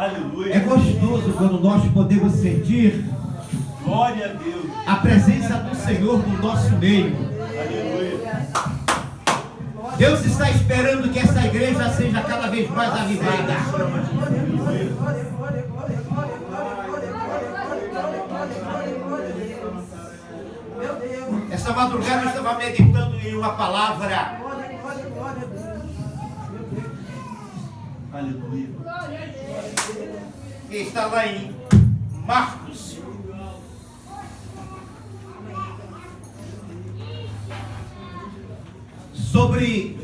Aleluia. É gostoso quando nós podemos sentir Glória a Deus. a presença do Senhor no nosso meio. Aleluia. Deus está esperando que essa igreja seja cada vez mais avivada. Essa madrugada eu estava meditando em uma palavra. Aleluia. Que está lá em Marcos. Sobre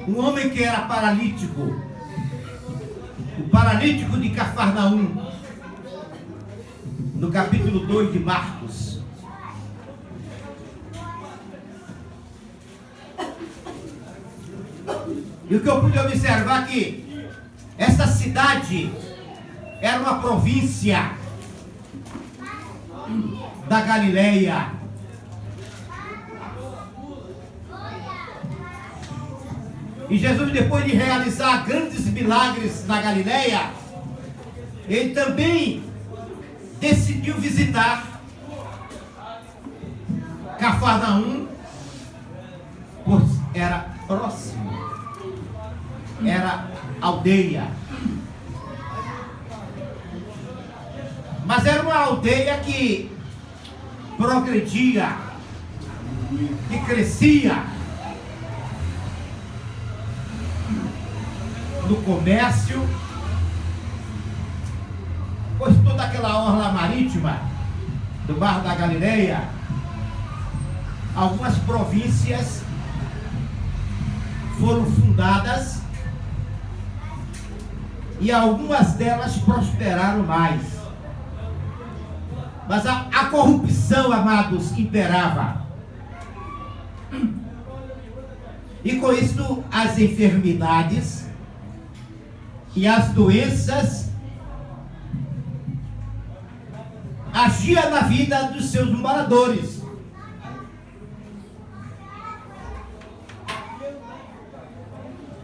um homem que era paralítico. O paralítico de Cafarnaum. No capítulo 2 de Marcos. E o que eu pude observar que essa cidade era uma província da Galileia. E Jesus, depois de realizar grandes milagres na Galileia, ele também decidiu visitar Cafarnaum, pois era próximo, era aldeia. Mas era uma aldeia que progredia, que crescia no comércio, pois toda aquela orla marítima do Mar da Galileia, algumas províncias foram fundadas e algumas delas prosperaram mais. Mas a corrupção, amados, imperava. E com isso as enfermidades e as doenças agiam na vida dos seus moradores.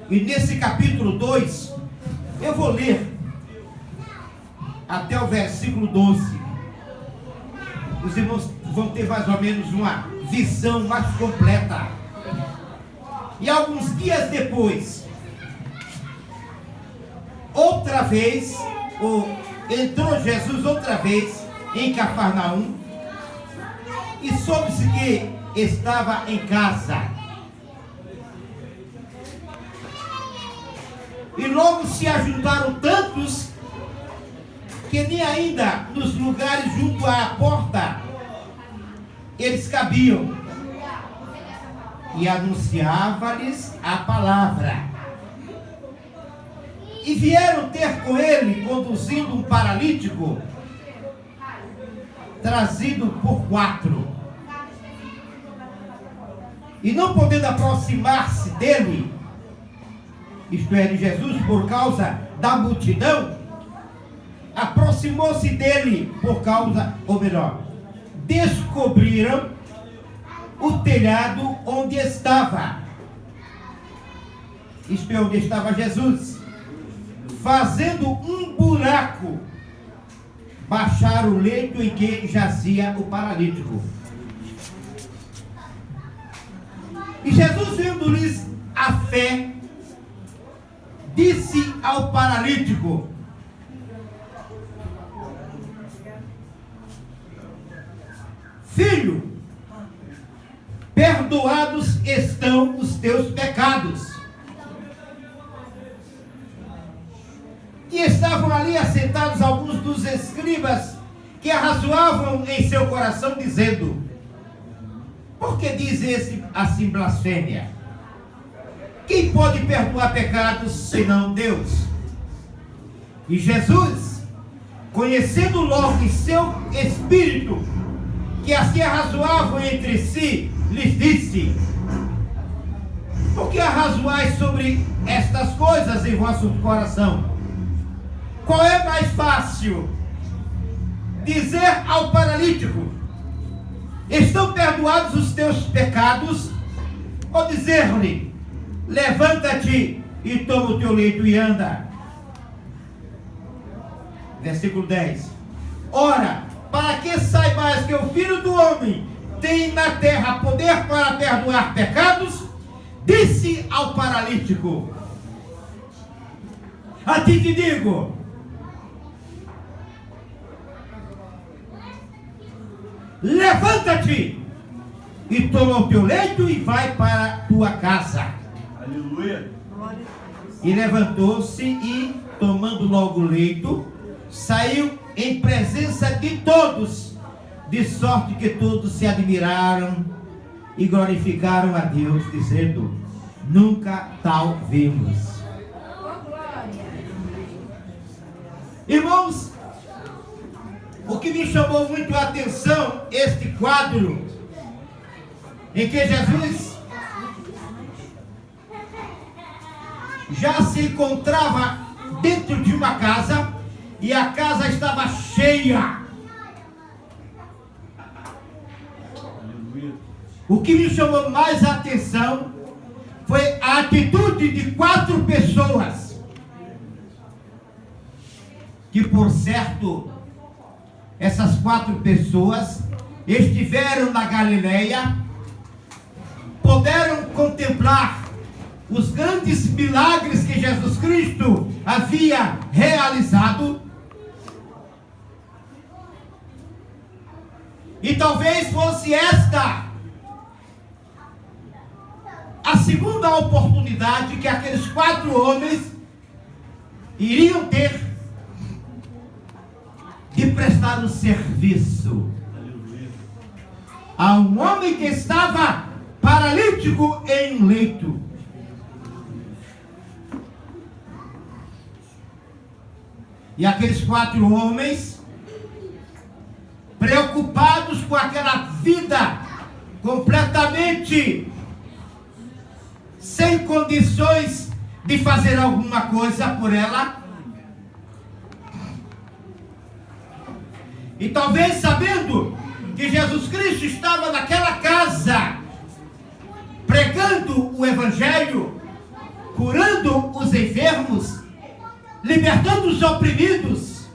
E nesse capítulo 2, eu vou ler até o versículo 12. Os irmãos vão ter mais ou menos uma visão mais completa. E alguns dias depois, outra vez, entrou Jesus outra vez em Cafarnaum e soube-se que estava em casa. E logo se ajuntaram tantos que nem ainda nos lugares junto à porta eles cabiam. E anunciava-lhes a palavra. E vieram ter com ele, conduzindo um paralítico, trazido por 4. E não podendo aproximar-se dele, isto é, de Jesus, por causa da multidão, aproximou-se dele por causa, ou melhor, descobriram o telhado onde estava. Isto é, onde estava Jesus. Fazendo um buraco, baixaram o leito em que jazia o paralítico. E Jesus, vendo-lhes a fé, disse ao paralítico: Filho, perdoados estão os teus pecados. E estavam ali assentados alguns dos escribas que arrazoavam em seu coração, dizendo: por que diz esse assim blasfêmia? Quem pode perdoar pecados senão Deus? E Jesus, conhecendo logo em seu espírito que assim arrazoavam entre si, lhes disse: por que arrazoais sobre estas coisas em vosso coração? Qual é mais fácil? Dizer ao paralítico: estão perdoados os teus pecados? Ou dizer-lhe: levanta-te e toma o teu leito e anda? Versículo 10. Ora, para que saibais que o Filho do Homem tem na terra poder para perdoar pecados, disse ao paralítico: a ti te digo, levanta-te e toma o teu leito e vai para a tua casa. Aleluia. E levantou-se e, tomando logo o leito, saiu em presença de todos, de sorte que todos se admiraram e glorificaram a Deus, dizendo: nunca tal vimos. Irmãos, o que me chamou muito a atenção, este quadro, em que Jesus já se encontrava dentro de uma casa, e a casa estava cheia. O que me chamou mais a atenção foi a atitude de 4 pessoas, que por certo, essas 4 pessoas estiveram na Galileia, puderam contemplar os grandes milagres que Jesus Cristo havia realizado, e talvez fosse esta a segunda oportunidade que aqueles 4 homens iriam ter de prestar um serviço a um homem que estava paralítico em um leito. E aqueles 4 homens, preocupados com aquela vida completamente sem condições de fazer alguma coisa por ela, e talvez sabendo que Jesus Cristo estava naquela casa, pregando o Evangelho, curando os enfermos, libertando os oprimidos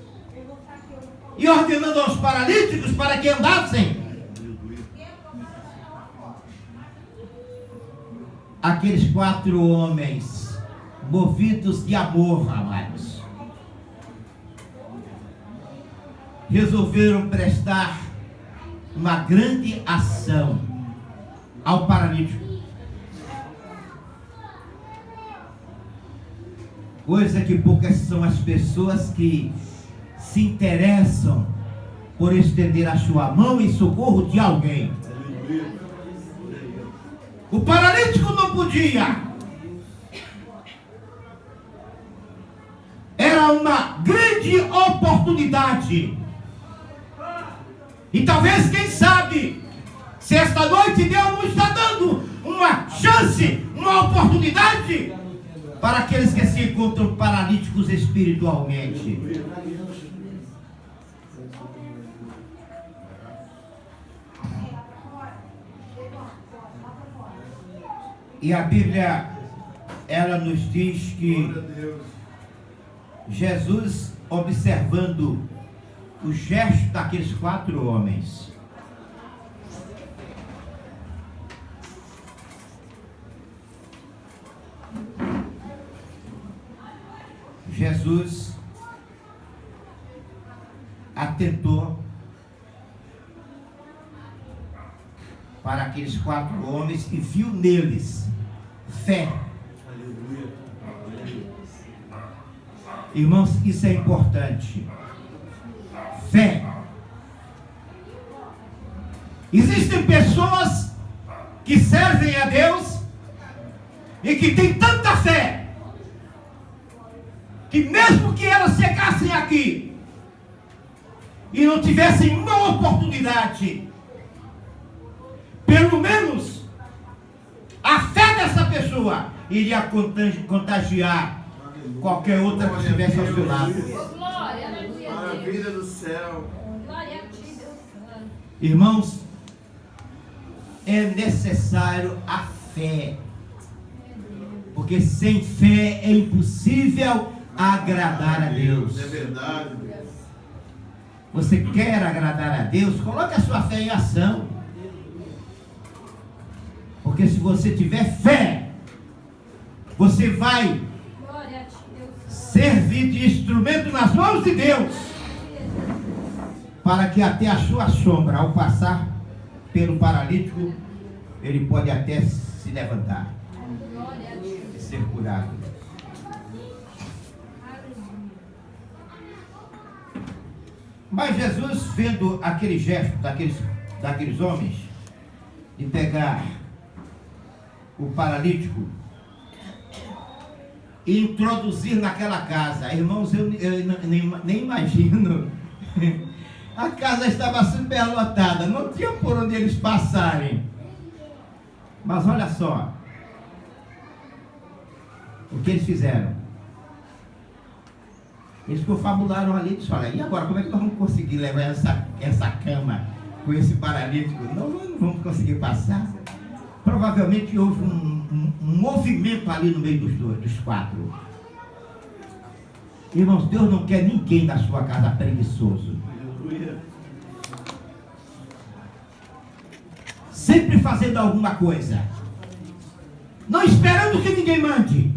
e ordenando aos paralíticos para que andassem. Aqueles 4 homens, movidos de amor, amados, resolveram prestar uma grande ação ao paralítico. Coisa que poucas são as pessoas que se interessam por estender a sua mão em socorro de alguém. O paralítico não podia. Era uma grande oportunidade. E talvez, quem sabe, se esta noite Deus nos está dando uma chance, uma oportunidade para aqueles que se encontram paralíticos espiritualmente. E a Bíblia, ela nos diz que Jesus, observando o gesto daqueles 4 homens, Jesus atentou para aqueles 4 homens e viu neles fé. Irmãos, isso é importante. Fé. Existem pessoas que servem a Deus e que têm tanta fé que mesmo que elas chegassem aqui e não tivessem uma oportunidade, pelo menos a fé dessa pessoa iria contagiar qualquer outra que estivesse ao seu lado. Maravilha do céu. Glória a ti, Deus. Irmãos, é necessário a fé, porque sem fé é impossível agradar a Deus. É verdade, Deus. Você quer agradar a Deus? Coloque a sua fé em ação. Porque se você tiver fé, você vai Glória a Deus. servir de instrumento nas mãos de Deus, para que até a sua sombra, ao passar pelo paralítico, ele pode até se levantar Glória a Deus. e ser curado. Aleluia. Mas Jesus, vendo aquele gesto daqueles homens, de pegar o paralítico e introduzir naquela casa, irmãos, eu nem imagino. A casa estava superlotada, não tinha por onde eles passarem. Mas olha só o que eles fizeram. Eles confabularam ali e disseram: olha, e agora como é que nós vamos conseguir levar essa cama com esse paralítico? Não vamos conseguir passar. Provavelmente houve um movimento ali no meio dos quatro. Irmãos, Deus não quer ninguém da sua casa preguiçoso. Aleluia. Sempre fazendo alguma coisa, não esperando que ninguém mande,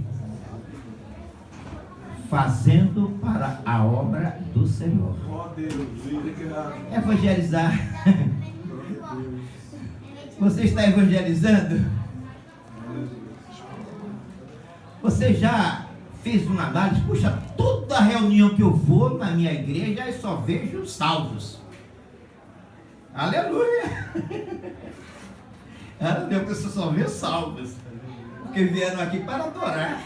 fazendo para a obra do Senhor. Ó Deus, obrigado. Evangelizar. Glória a Deus. Você está evangelizando? Você já fez uma análise? Puxa, toda reunião que eu vou na minha igreja eu só vejo salvos. Aleluia! Aleluia, porque você só vê salvos. Porque vieram aqui para adorar.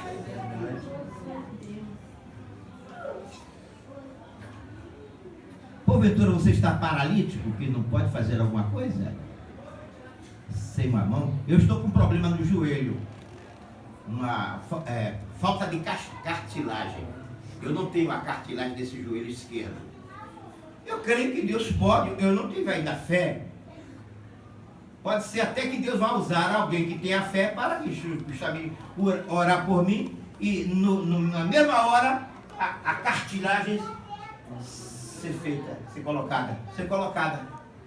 Porventura você está paralítico, que não pode fazer alguma coisa? Sem uma mão? Eu estou com um problema no joelho. Falta de cartilagem. Eu não tenho a cartilagem desse joelho esquerdo. Eu creio que Deus pode, eu não tive ainda fé. Pode ser até que Deus vá usar alguém que tenha fé para justamente orar por mim e na mesma hora a cartilagem ser feita, ser colocada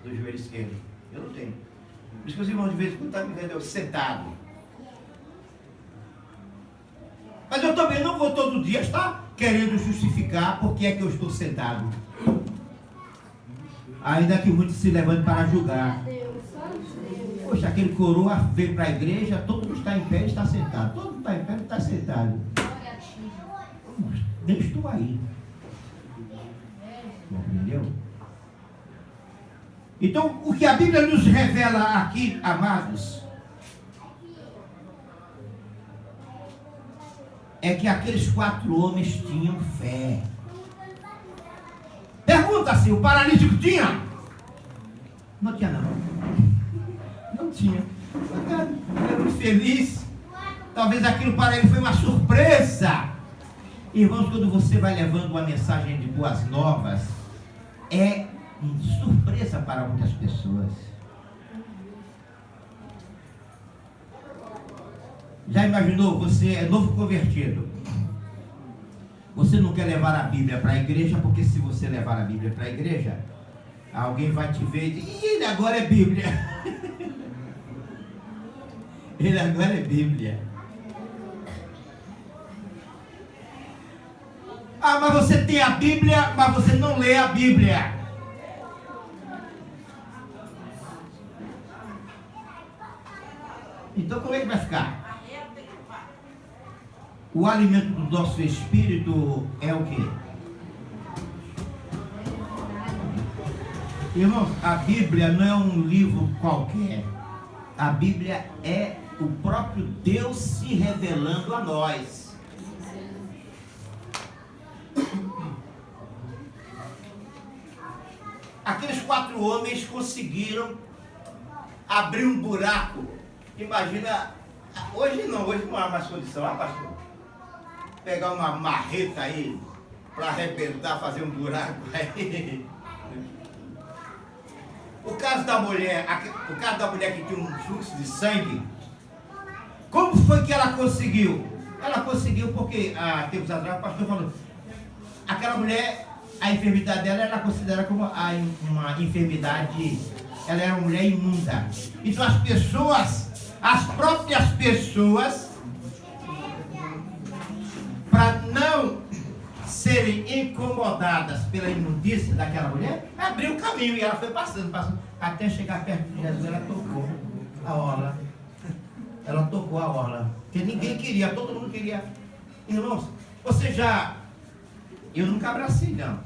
no joelho esquerdo. Eu não tenho. Por isso que os irmãos de vez em quando estão me vendo eu sentado. Mas eu também não vou todo dia estar querendo justificar porque é que eu estou sentado. Ainda que muitos se levantem para julgar. Poxa, aquele coroa veio para a igreja, todo mundo está em pé e está sentado. Todo mundo está em pé e está sentado. Eu estou aí. Entendeu? Então, o que a Bíblia nos revela aqui, amados, é que aqueles 4 homens tinham fé. Pergunta-se, o paralítico tinha? Não tinha não. Não tinha. Era muito feliz. Talvez aquilo para ele foi uma surpresa. Irmãos, quando você vai levando uma mensagem de boas novas, é surpresa para muitas pessoas. Já imaginou? Você é novo convertido. Você não quer levar a Bíblia para a igreja, porque se você levar a Bíblia para a igreja, alguém vai te ver e diz: ele agora é Bíblia. Ele agora é Bíblia. Ah, mas você tem a Bíblia, mas você não lê a Bíblia. Então como é que vai ficar? O alimento do nosso espírito é o quê? Irmãos, a Bíblia não é um livro qualquer. A Bíblia é o próprio Deus se revelando a nós. Aqueles 4 homens conseguiram abrir um buraco. Imagina, hoje não há mais condição, pastor? Pegar uma marreta aí para arrebentar, fazer um buraco aí. O caso da mulher que tinha um fluxo de sangue, como foi que ela conseguiu? Ela conseguiu porque, há tempos atrás, o pastor falou, aquela mulher, a enfermidade dela era considerada como uma enfermidade, ela era uma mulher imunda. Então as pessoas, as próprias pessoas, para não serem incomodadas pela imundícia daquela mulher, abriu o caminho e ela foi passando, até chegar perto de Jesus. Ela tocou a orla. Ela tocou a orla, porque ninguém queria, todo mundo queria. Irmãos, você já... Eu nunca abracei, não.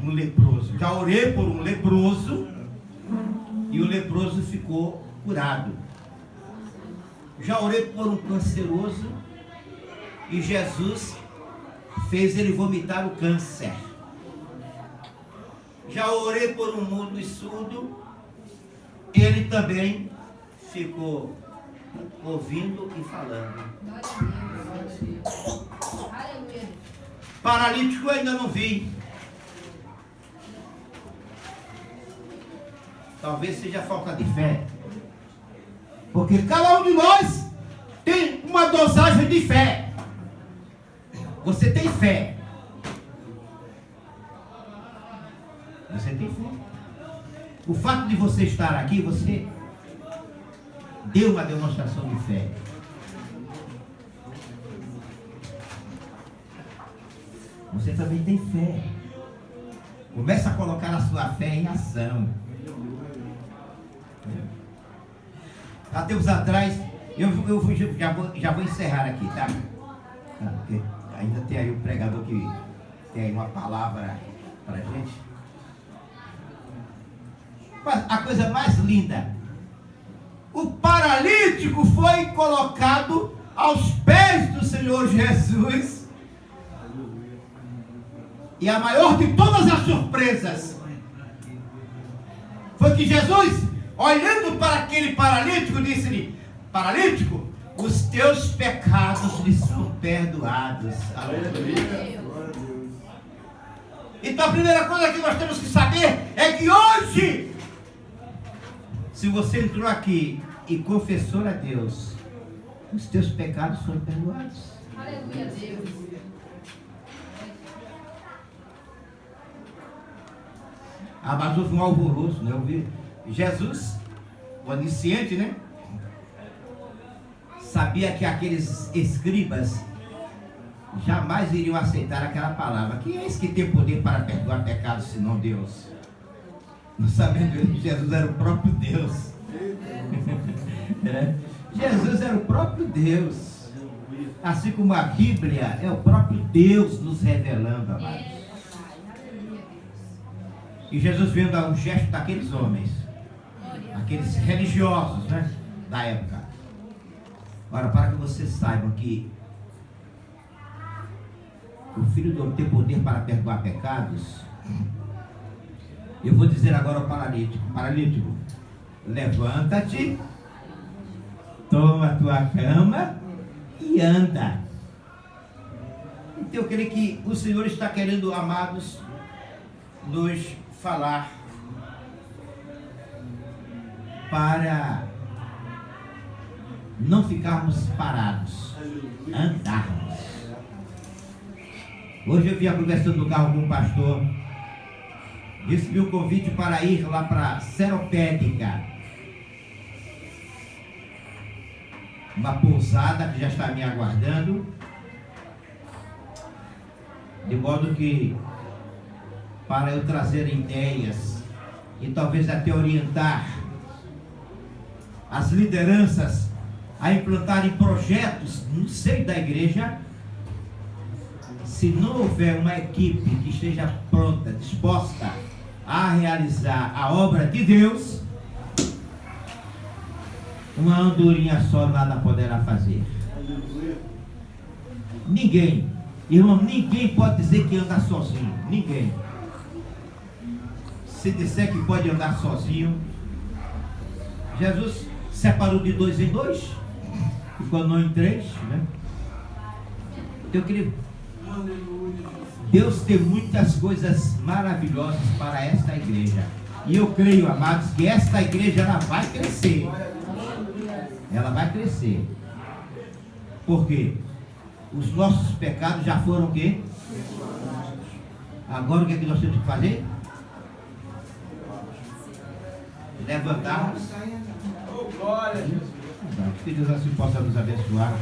Um leproso. Já orei por um leproso e o leproso ficou curado. Já orei por um canceroso e Jesus fez ele vomitar o câncer. Já orei por um mudo e surdo, ele também ficou ouvindo e falando. Aleluia. Paralítico eu ainda não vi. Talvez seja falta de fé. Porque cada um de nós tem uma dosagem de fé. Você tem fé. Você tem fé. O fato de você estar aqui, você deu uma demonstração de fé. Você também tem fé. Começa a colocar a sua fé em ação. Há tempos atrás, já vou encerrar aqui, tá? Porque ainda tem aí um pregador que tem aí uma palavra para a gente. Mas a coisa mais linda, o paralítico foi colocado aos pés do Senhor Jesus. E a maior de todas as surpresas foi que Jesus, olhando para aquele paralítico, disse-lhe: paralítico, os teus pecados lhe são perdoados. Aleluia. Então a primeira coisa que nós temos que saber é que hoje, se você entrou aqui e confessou a Deus, os teus pecados foram perdoados. Aleluia, Deus. Ah, mas houve um alvoroço, né? Eu vi Jesus, o onisciente, né? Sabia que aqueles escribas jamais iriam aceitar aquela palavra. Quem é esse que tem poder para perdoar pecados, senão Deus? Não sabendo ele que Jesus era o próprio Deus. Jesus era o próprio Deus. Assim como a Bíblia é o próprio Deus nos revelando, amados. E Jesus vendo o gesto daqueles homens, aqueles religiosos, né, da época. Agora, para que vocês saibam que o Filho do Homem tem poder para perdoar pecados, eu vou dizer agora ao paralítico: levanta-te, toma a tua cama e anda. Então eu creio que o Senhor está querendo, amados, nos falar para não ficarmos parados, andarmos. Hoje eu vinha conversando no carro com um pastor, recebi um convite para ir lá para a Seropédica, uma pousada que já está me aguardando, de modo que para eu trazer ideias e talvez até orientar as lideranças a implantarem projetos no seio da igreja. Se não houver uma equipe que esteja pronta, disposta a realizar a obra de Deus, uma andorinha só nada poderá fazer. Ninguém, irmão, ninguém pode dizer que anda sozinho. Ninguém. Se disser que pode andar sozinho, Jesus separou de 2 em 2, ficou não em 3, né? Meu querido, Deus tem muitas coisas maravilhosas para esta igreja. E eu creio, amados, que esta igreja ela vai crescer. Ela vai crescer. Por quê? Os nossos pecados já foram o quê? Agora o que é que nós temos que fazer? Levantar. Oh, glória a Jesus. Que Deus assim possa nos abençoar.